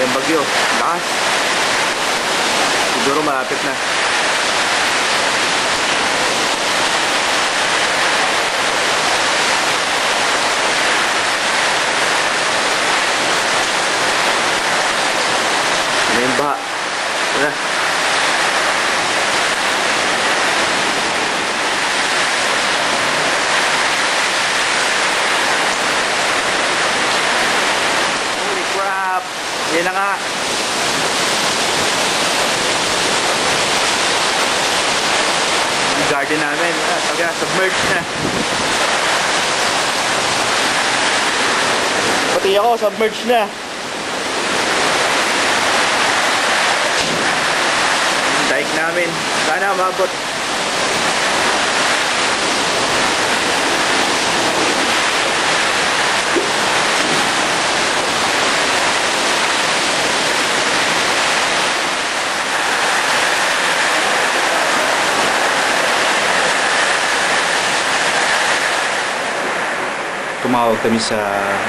yung bagyo. Lakas. Siguro malapit na. Ano yung baha? Tara. Holy crap! Yan na nga. Yung garden namin. Taga, submerged na. Pati ako, submerged na. Daig namin. Sana umabot. Tumawag kami sa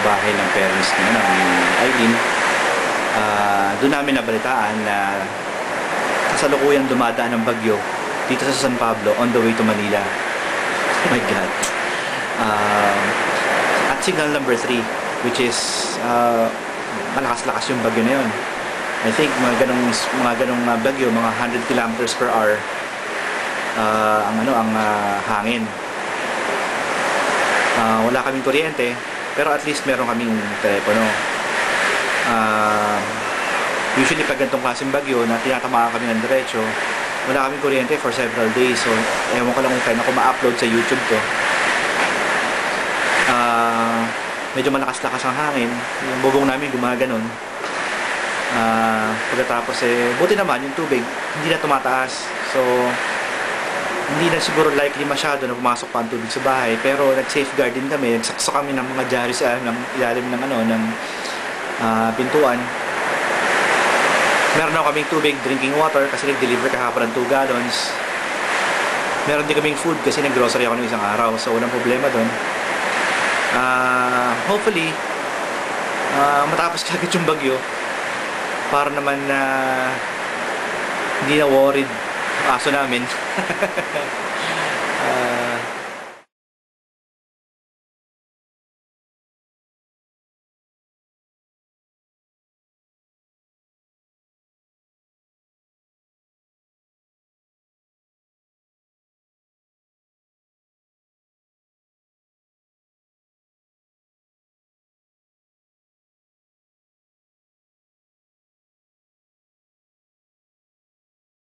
bahay ng parents niya, ng Aileen. Doon namin nabalitaan na kasalukuyang dumadaan ng bagyo dito sa San Pablo on the way to Manila. Oh my God. At signal number 3, which is malakas-lakas yung bagyo na yun. I think mga ganong bagyo, mga 100 kilometers per hour ang hangin. Wala kaming kuryente, pero at least meron kaming telepono. Usually pag ganitong klaseng bagyo na tinatamaan kami ng diretso, wala kaming kuryente for several days. So ewan ko lang kung kailan ko ma-upload sa YouTube to. Medyo malakas-lakas ang hangin, yung bubong namin gumaganon. Pagkatapos buti naman yung tubig hindi na tumataas, so hindi na siguro likely masyado na pumasok pa ang tubig sa bahay, pero nag-safeguard din kami, nagsakso kami ng mga diary sa ilalim ng pintuan. Meron na kaming tubig, drinking water, kasi nag-deliver kahapon ng 2 gallons. Meron din kaming food kasi nag-grocery ako ng isang araw, so walang problema doon. Hopefully matapos kagad yung bagyo para naman hindi na worried aso namin.